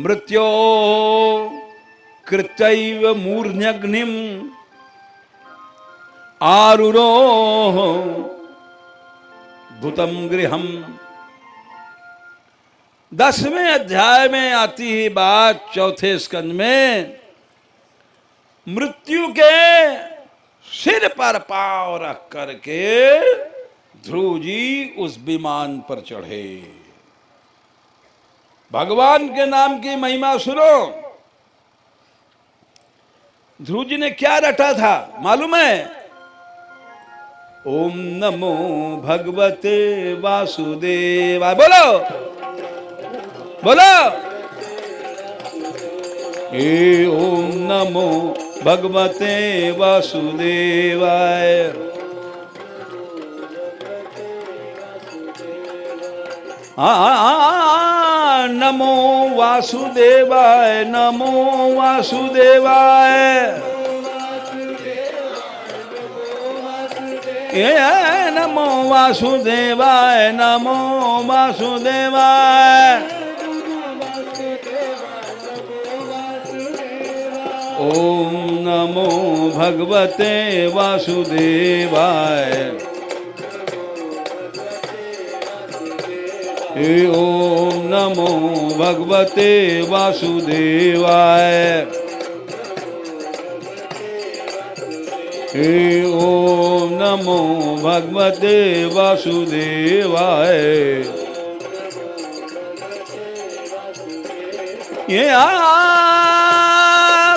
मृत्यो कृत्यैव मूर्ध्यग्निम आरुरोह भूतम गृहम। 10वें अध्याय में आती ही बात, चौथे स्कंद में, मृत्यु के सिर पर पांव रख करके ध्रुव जी उस विमान पर चढ़े। भगवान के नाम की महिमा सुनो। ध्रुव जी ने क्या रटा था मालूम है? ओम नमो भगवते वासुदेवाय। बोलो बोलो। ओम नमो भगवते वासुदेवाय। नमो वासुदेवाय, नमो वासुदेवाय। नमो वासुदेवाय, नमो वासुदेवाय। ओम नमो भगवते वासुदेवाय। ओम नमो भगवते वासुदेवाय। ओम नमो भगवते वासुदेवाय। ये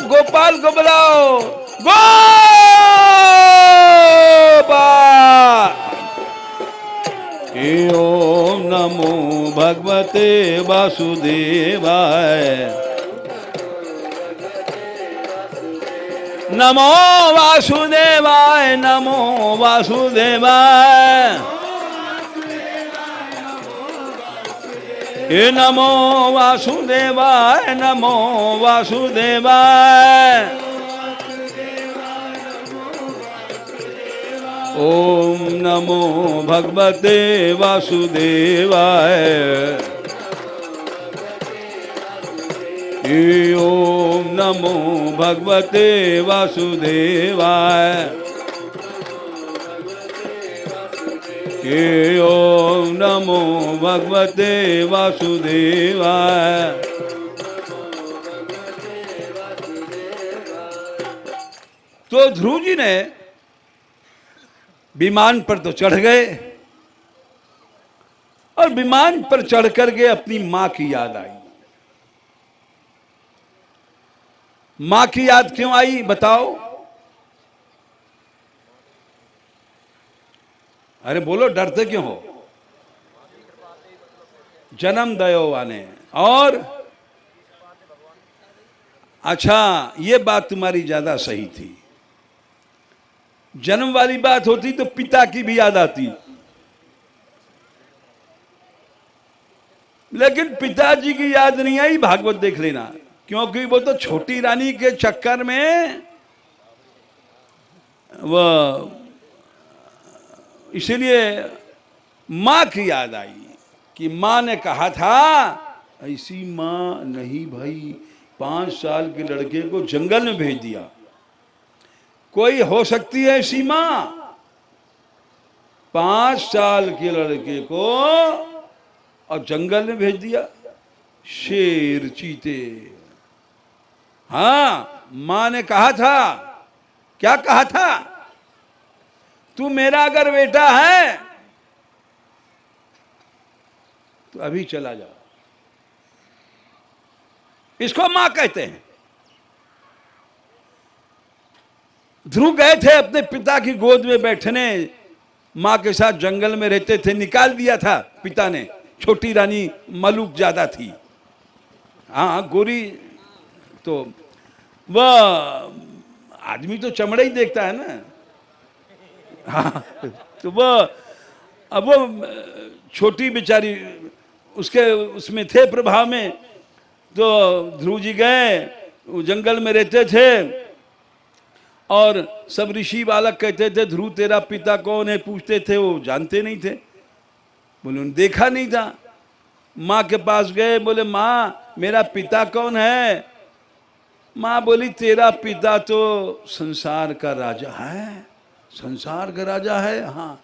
गोपाल को बुलाओ, गोपाल। ओम नमो भगवते वासुदेवाय। नमो वासुदेवाय, नमो वासुदेवाय। नमो वासुदेवाय, नमो वासुदेवाय। ओम नमो भगवते वासुदेवाय। ओम नमो भगवते वासुदेवाय। ओम नमो भगवते वासुदेवाय। तो ध्रुव जी ने विमान पर तो चढ़ गए और विमान पर चढ़ करके अपनी मां की याद आई। मां की याद क्यों आई बताओ? अरे बोलो, डरते क्यों हो? जन्म दयो वाने। और अच्छा, ये बात तुम्हारी ज्यादा सही थी। जन्म वाली बात होती तो पिता की भी याद आती, लेकिन पिताजी की याद नहीं आई। भागवत देख लेना, क्योंकि वो तो छोटी रानी के चक्कर में वो, इसलिए मां की याद आई कि मां ने कहा था, ऐसी मां नहीं भाई, 5 साल के लड़के को जंगल में भेज दिया। कोई हो सकती है ऐसी मां? 5 साल के लड़के को और जंगल में भेज दिया। शेर, चीते। हाँ, मां ने कहा था, क्या कहा था? तू मेरा अगर बेटा है तो अभी चला जा। इसको मां कहते हैं। ध्रुव गए थे अपने पिता की गोद में बैठने, मां के साथ जंगल में रहते थे। निकाल दिया था पिता ने। छोटी रानी मलूक ज्यादा थी। हाँ, गोरी तो वह आदमी तो चमड़ा ही देखता है ना। हाँ, तो वह अब वो छोटी बेचारी उसके उसमें थे प्रभाव में। तो ध्रुव जी गए, जंगल में रहते थे और सब ऋषि बालक कहते थे, ध्रुव तेरा पिता कौन है? पूछते थे, वो जानते नहीं थे। बोले देखा नहीं था। माँ के पास गए, बोले माँ मेरा पिता कौन है? माँ बोली तेरा पिता तो संसार का राजा है। संसार का राजा है? हाँ।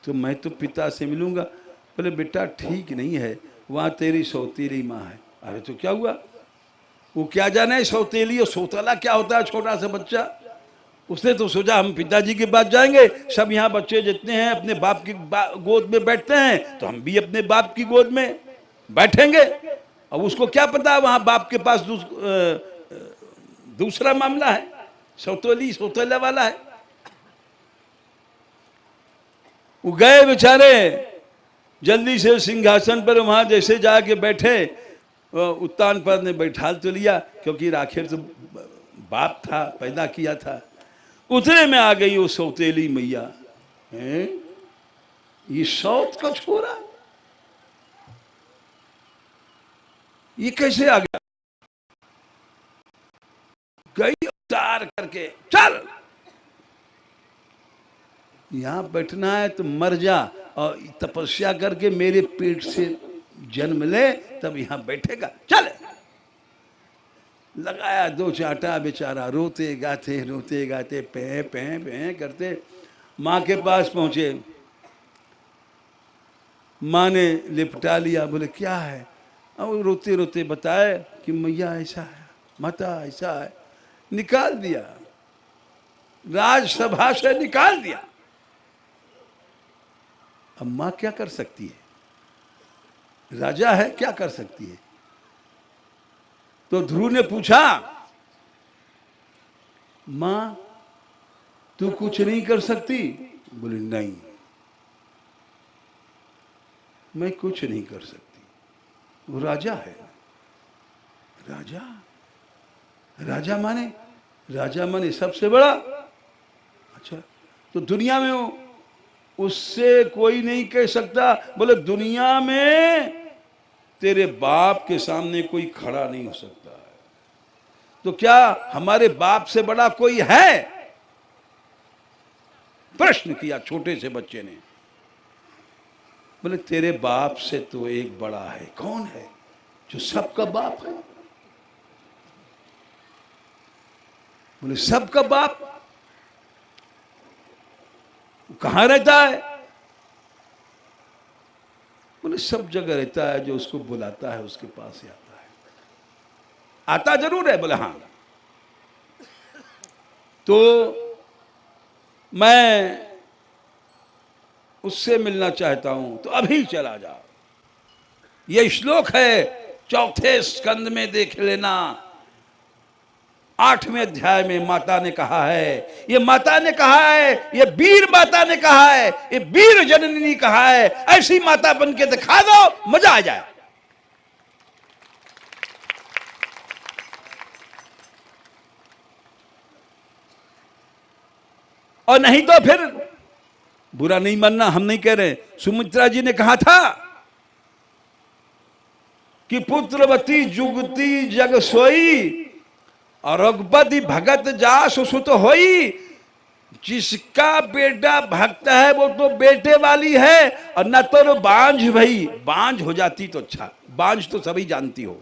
तो मैं तो पिता से मिलूंगा। बोले बेटा ठीक नहीं है, वहाँ तेरी सौतेली माँ है। अरे तो क्या हुआ? वो क्या जाने सौतेली और सौतेला क्या होता है? छोटा सा बच्चा, उसने तो सोचा हम पिताजी के पास जाएंगे, सब यहाँ बच्चे जितने हैं अपने बाप की गोद में बैठते हैं, तो हम भी अपने बाप की गोद में बैठेंगे। अब उसको क्या पता वहाँ बाप के पास दूसरा मामला है, सौतेली सौतेला वाला है। वो गए बेचारे, जल्दी से सिंहासन पर वहां जैसे जाके बैठे, उत्तान पर ने बैठा तो लिया, क्योंकि आखिर तो बाप था, पैदा किया था। उतने में आ गई वो सौतेली मैया। ये सौत का छोरा, ये कैसे आ गया? गई उतार करके, चल यहां बैठना है तो मर जा, और तपस्या करके मेरे पेट से जन्म ले, तब यहां बैठेगा। चल लगाया दो चाटा, बेचारा रोते गाते पे पे करते माँ के पास पहुंचे। माँ ने लिपटा लिया। बोले क्या है? अब रोते रोते बताए कि मैया ऐसा है, माता ऐसा है। निकाल दिया, राजसभा से निकाल दिया। अब माँ क्या कर सकती है? राजा है, क्या कर सकती है? तो ध्रुव ने पूछा, माँ तू कुछ नहीं कर सकती? बोली नहीं, मैं कुछ नहीं कर सकती। वो राजा है। राजा, राजा माने सबसे बड़ा। अच्छा, तो दुनिया में उससे कोई नहीं कह सकता? बोले दुनिया में तेरे बाप के सामने कोई खड़ा नहीं हो सकता है। तो क्या हमारे बाप से बड़ा कोई है? प्रश्न किया छोटे से बच्चे ने। बोले तेरे बाप से तो एक बड़ा है। कौन है? जो सबका बाप है। बोले सबका बाप कहां रहता है? बोले सब जगह रहता है, जो उसको बुलाता है उसके पास ही आता है। आता जरूर है? बोले हाँ। तो मैं उससे मिलना चाहता हूं, तो अभी चला जा। यह श्लोक है 4 स्कंद में, देख लेना। 8वें अध्याय में माता ने कहा है, ये माता ने कहा है, ये वीर माता ने कहा है, ये वीर जननी ने कहा है। ऐसी माता बन के दिखा दो, मजा आ जाए। और नहीं तो फिर बुरा नहीं मानना, हम नहीं कह रहे। सुमित्रा जी ने कहा था कि पुत्रवती जुगती जग सोई, और रघुपति भगत जास सुत होई। जिसका बेटा भक्त है वो तो बेटे वाली है, और न तो बांझ भई। बांझ हो जाती तो अच्छा, बांझ तो सभी जानती हो।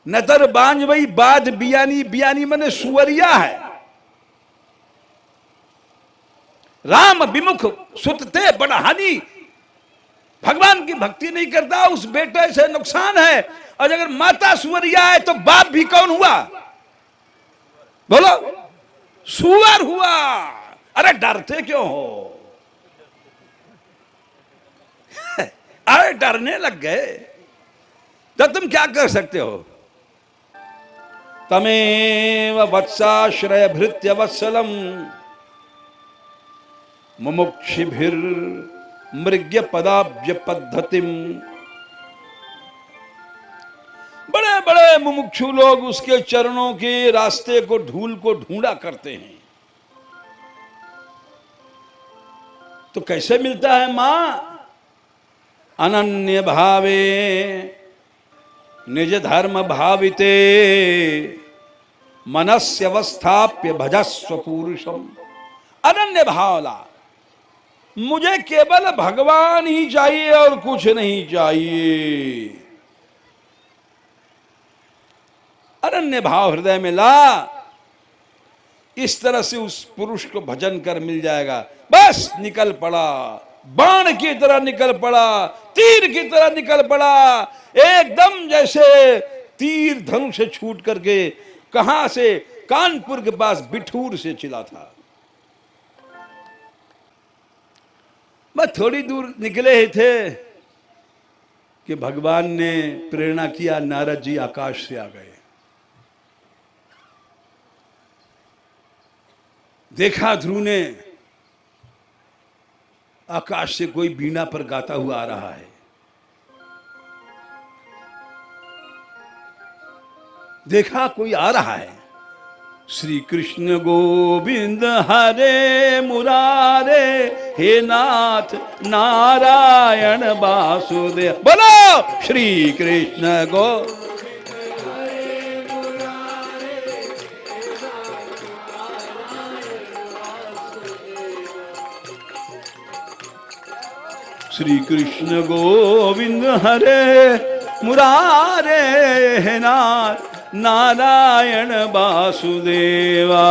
न तो बांझ भई बाध बियानी, बियानी मने सुवरिया है। राम विमुख सुतते बड़हानी। भगवान की भक्ति नहीं करता, उस बेटे से नुकसान है। और अगर माता सुवरिया है तो बाप भी कौन हुआ? बोलो, सुअर हुआ। अरे डरते क्यों हो? अरे डरने लग गए तो तुम क्या कर सकते हो? तमेव वत्साश्रय भृत्य वत्सलम मुमुक्षिभिर मृग्य पदाब्ज पद्धतिम। बड़े बड़े मुमुक्षु लोग उसके चरणों के रास्ते को, धूल को ढूंढा करते हैं। तो कैसे मिलता है मां? अनन्य भावे निज धर्म भाविते मनस्य अवस्थाप्य भजस्व पुरुषम। अनन्य भावला, मुझे केवल भगवान ही चाहिए और कुछ नहीं चाहिए। अनन्य भाव हृदय में ला, इस तरह से उस पुरुष को भजन कर मिल जाएगा। बस निकल पड़ा, बाण की तरह निकल पड़ा, तीर की तरह निकल पड़ा, एकदम जैसे तीर धनुष से छूट करके कहां से, कानपुर के पास बिठूर से चला था। बस थोड़ी दूर निकले ही थे कि भगवान ने प्रेरणा किया, नारद जी आकाश से आ गए। देखा ध्रुव ने आकाश से कोई बीणा पर गाता हुआ आ रहा है। देखा कोई आ रहा है, श्री कृष्ण गोविंद हरे मुरारे, हे नाथ नारायण वासुदेव। बोलो श्री कृष्ण गो, श्री कृष्ण गोविंद हरे मुरारे, हे नाथ नारायण वासुदेवा।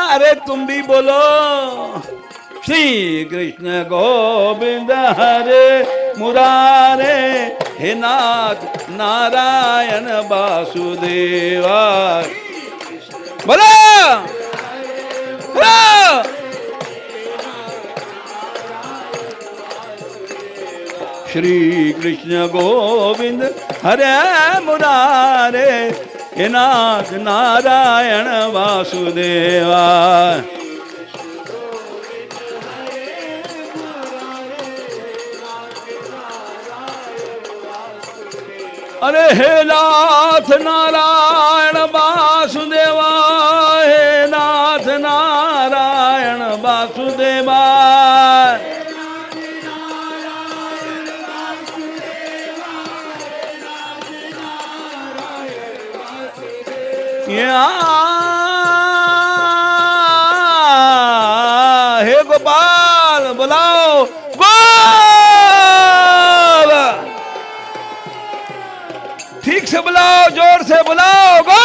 अरे तुम भी बोलो, श्री कृष्ण गोविंद हरे मुरारे, हे नाथ नारायण वासुदेवा। बोलो श्री कृष्ण गोविंद हरे मुरारे, हे नाथ नारायण वासुदेवा। अरे हे नाथ नारायण वासुदेवा, हे नाथ नारायण वासुदेवा। हे गोपाल बुलाओ, ठीक से बुलाओ, जोर से बुलाओ, गो।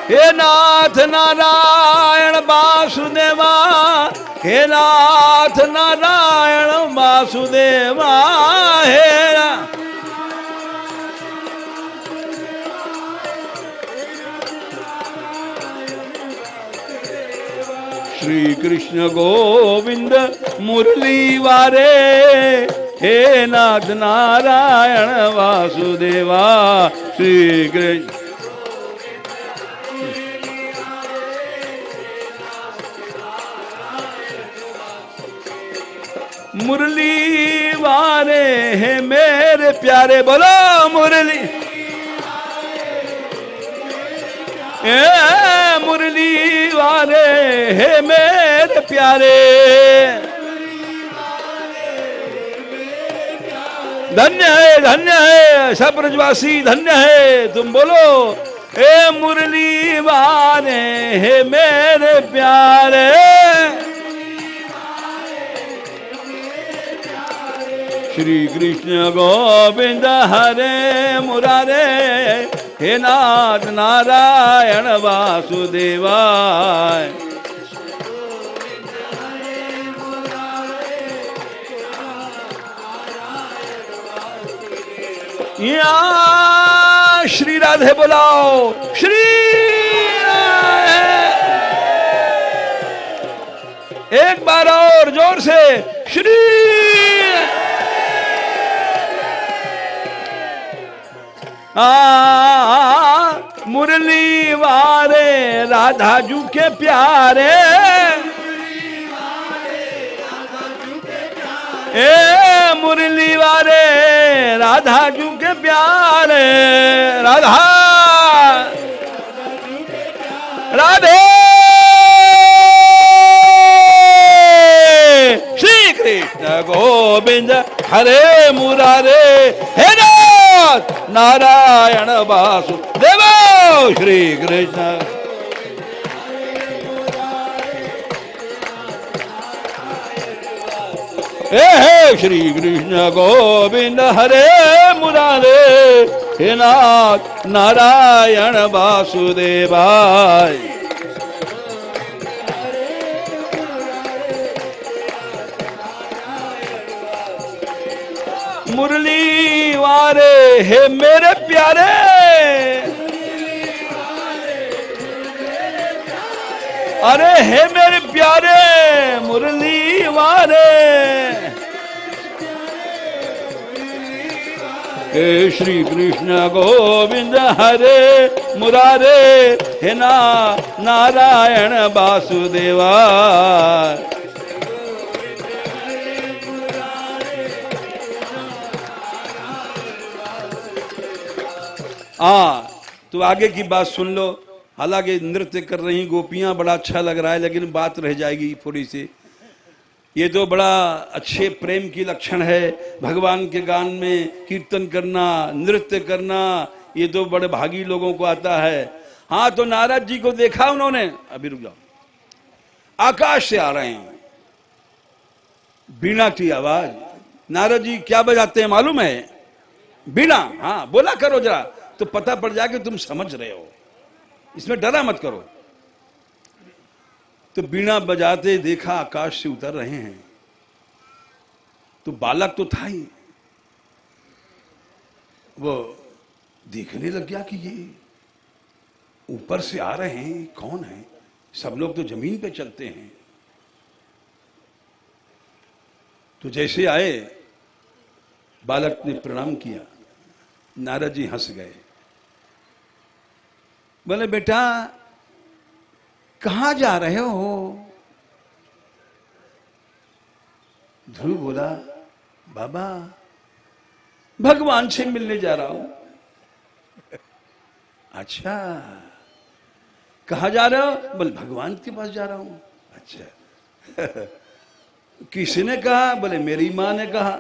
हे नाथ नारायण वासुदेवा, हे नाथ नारायण वासुदेवा। हे श्री कृष्ण गोविंद मुरली वारे, हे नाथ नारायण वासुदेवा। श्री कृष्ण मुरली वारे, हे मेरे प्यारे। बोलो मुरली, मुरली वारे, हे मेरे प्यारे। धन्य है सब ब्रजवासी, धन्य है तुम। बोलो हे मुरली वारे, हे मेरे प्यारे। श्री कृष्ण गोविंद हरे मुरारे, हे नाथ नारायण वासुदेवा। या श्री राधे बुलाओ, श्री एक बार और जोर से, श्री। मुरली वारे राधा जू के प्यारे, ए मुरली वारे राधा जू के प्यारे। राधा राधे श्री कृष्ण गोविंद हरे मुरारे, हे नाथ नारायण वासुदेवा। श्री कृष्ण। हे श्री कृष्ण गोविंद हरे मुरारे, हे नाथ नारायण वासुदेवाय। मुरली वारे हे मेरे प्यारे, अरे हे मेरे प्यारे मुरली वारे। हे श्री कृष्ण गोविंद हरे मुरारे, हे नारायण वासुदेवा। तो आगे की बात सुन लो। हालांकि नृत्य कर रही गोपियां, बड़ा अच्छा लग रहा है, लेकिन बात रह जाएगी थोड़ी सी। ये तो बड़ा अच्छे प्रेम की लक्षण है, भगवान के गान में कीर्तन करना, नृत्य करना, ये तो बड़े भागी लोगों को आता है। हाँ, तो नारद जी को देखा उन्होंने, अभी रुक जाओ, आकाश से आ रहे हैं, बीणा की आवाज। नारद जी क्या बजाते हैं मालूम है? बीणा। हाँ, बोला करो जरा, तो पता पड़ जाए कि तुम समझ रहे हो, इसमें डरा मत करो। तो बीणा बजाते देखा आकाश से उतर रहे हैं, तो बालक तो था ही, वो देखने लग गया कि ये ऊपर से आ रहे हैं, कौन है? सब लोग तो जमीन पे चलते हैं। तो जैसे आए, बालक ने प्रणाम किया, नारद जी हंस गए, बोले बेटा कहां जा रहे हो? ध्रुव बोला बाबा भगवान से मिलने जा रहा हूं। अच्छा, कहां जा रहे हो? बोले भगवान के पास जा रहा हूं। अच्छा किसने कहा? बोले मेरी मां ने कहा।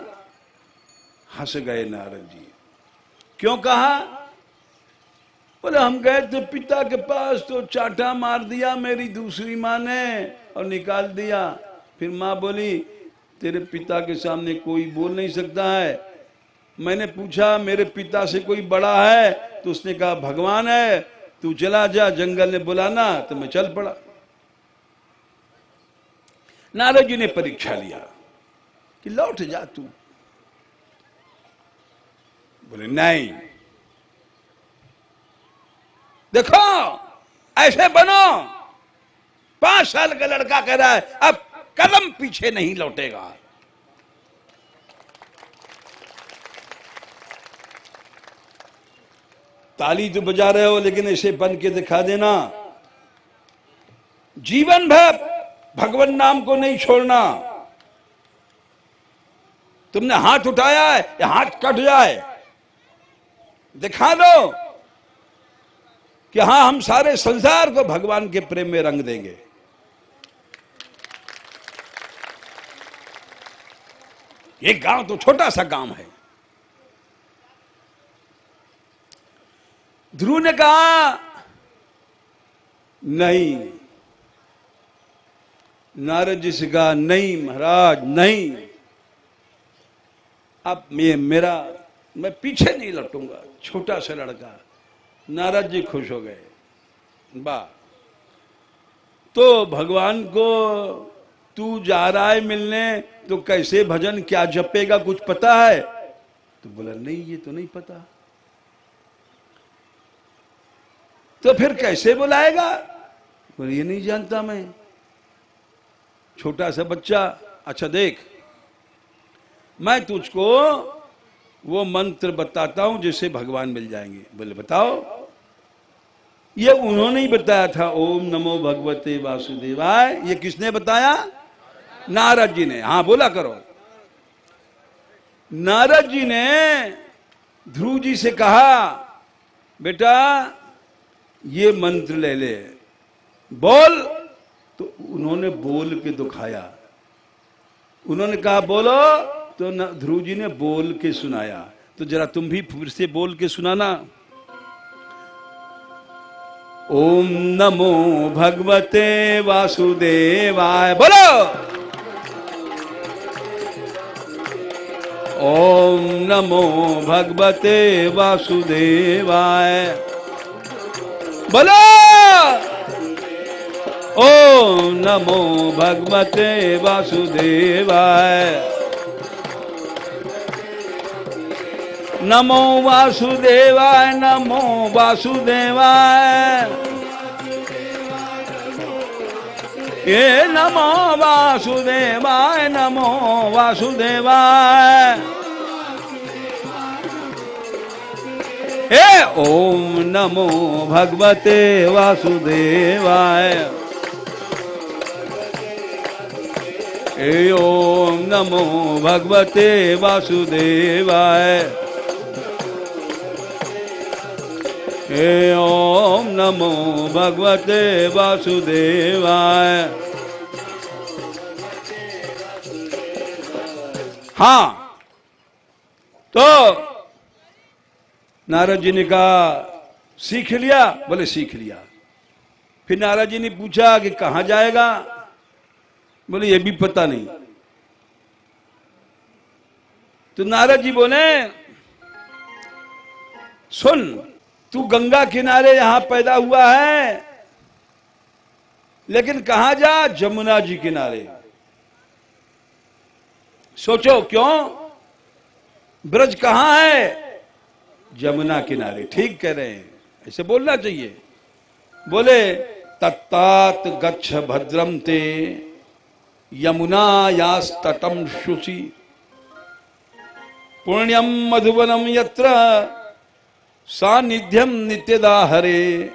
हंस गए नारद जी। क्यों कहा? बोले हम गए थे पिता के पास, तो चाटा मार दिया मेरी दूसरी माँ ने और निकाल दिया। फिर माँ बोली तेरे पिता के सामने कोई बोल नहीं सकता है। मैंने पूछा मेरे पिता से कोई बड़ा है? तो उसने कहा भगवान है, तू चला जा, जंगल ने बुलाना। तो मैं चल पड़ा। नारद जी ने परीक्षा लिया कि लौट जा तू। बोले नहीं, देखो ऐसे बनो। 5 साल का लड़का कह रहा है अब कदम पीछे नहीं लौटेगा। ताली तो बजा रहे हो, लेकिन ऐसे बन के दिखा देना। जीवन भर भगवान नाम को नहीं छोड़ना। तुमने हाथ उठाया है, या हाथ कट जाए, दिखा दो कि हां हम सारे संसार को भगवान के प्रेम में रंग देंगे। ये गांव तो छोटा सा गांव है। ध्रुव ने कहा नहीं। नारद जी से कहा नहीं महाराज नहीं, अब मैं पीछे नहीं लौटूंगा, छोटा सा लड़का। नारद जी खुश हो गए। वाह, तो भगवान को तू जा रहा है मिलने, तो कैसे भजन क्या जपेगा कुछ पता है? तो बोला नहीं ये तो नहीं पता। तो फिर कैसे बुलाएगा? बोले ये नहीं जानता मैं, छोटा सा बच्चा। अच्छा देख, मैं तुझको वो मंत्र बताता हूं जिससे भगवान मिल जाएंगे। बोले बताओ। ये उन्होंने ही बताया था, ओम नमो भगवते वासुदेवाय। ये किसने बताया? नारद जी ने। हाँ बोला करो। नारद जी ने ध्रुव जी से कहा बेटा ये मंत्र ले ले, बोल। तो उन्होंने बोल के दिखाया। उन्होंने कहा बोलो, तो ध्रुव जी ने बोल के सुनाया। तो जरा तुम भी फिर से बोल के सुनाना। ओम नमो भगवते वासुदेवाय। बोलो ओम नमो भगवते वासुदेवाय। बोलो ओम नमो भगवते वासुदेवाय। नमो वासुदेवाय नमो वासुदेवाय। ये नमो वासुदेवाय नमो वासुदेवाय। हे ओम नमो भगवते वासुदेवाय। हे ओम नमो भगवते वासुदेवाय। हे ओम नमो भगवते वासुदेवाय। हाँ, तो नारद जी ने कहा सीख लिया? बोले सीख लिया। फिर नारद जी ने पूछा कि कहां जाएगा? बोले ये भी पता नहीं। तो नारद जी बोले सुन, तू गंगा किनारे यहां पैदा हुआ है, लेकिन कहां जा? जमुना जी किनारे। सोचो क्यों? ब्रज कहां है? जमुना किनारे। ठीक कह रहे हैं, ऐसे बोलना चाहिए। बोले तत्तात गच्छ भद्रम ते यमुनायास्तटम शुचि पुण्यम मधुवनम यत्र सानिध्यम नित्यदा हरे।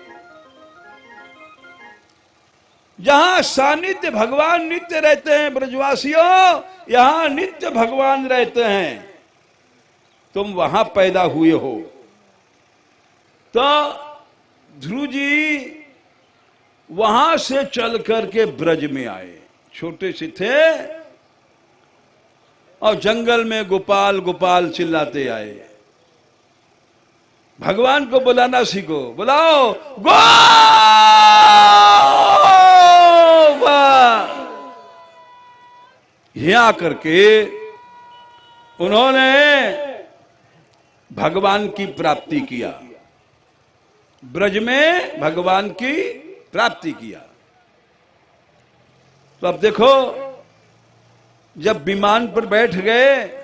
जहां सानिध्य भगवान नित्य रहते हैं ब्रजवासियों, यहां नित्य भगवान रहते हैं। तुम वहां पैदा हुए हो। तो ध्रुव जी वहां से चल करके ब्रज में आए। छोटे से थे और जंगल में गोपाल गोपाल चिल्लाते आए। भगवान को बुलाना सीखो, बुलाओ गो। यहां करके उन्होंने भगवान की प्राप्ति किया। ब्रज में भगवान की प्राप्ति किया। तो अब देखो, जब विमान पर बैठ गए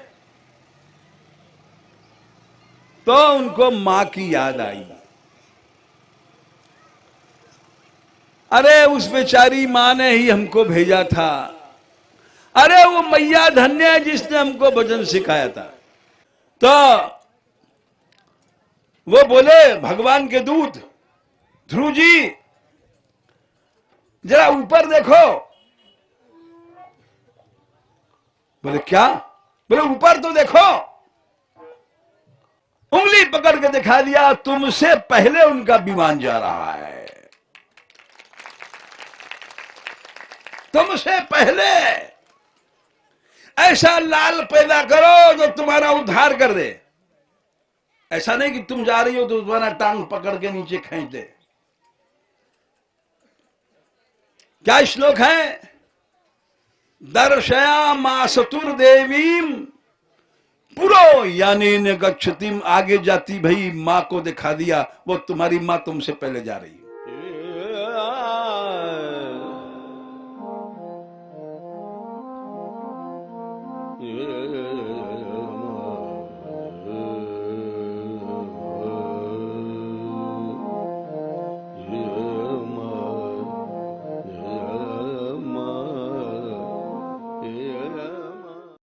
तो उनको मां की याद आई। अरे उस बेचारी मां ने ही हमको भेजा था। अरे वो मैया धन्य है जिसने हमको भजन सिखाया था। तो वो बोले भगवान के दूत, ध्रुव जी जरा ऊपर देखो। बोले क्या? बोले ऊपर तो देखो। उंगली पकड़ के दिखा दिया, तुमसे पहले उनका विमान जा रहा है। तुमसे पहले ऐसा लाल पैदा करो जो तुम्हारा उद्धार कर दे। ऐसा नहीं कि तुम जा रही हो तो तुम्हारा टांग पकड़ के नीचे खींच दे। क्या श्लोक है? दर्शया मासतुर देवीम पुरो यानी ने गच्छतिम। आगे जाती भाई मां को दिखा दिया, वो तुम्हारी मां तुमसे पहले जा रही है।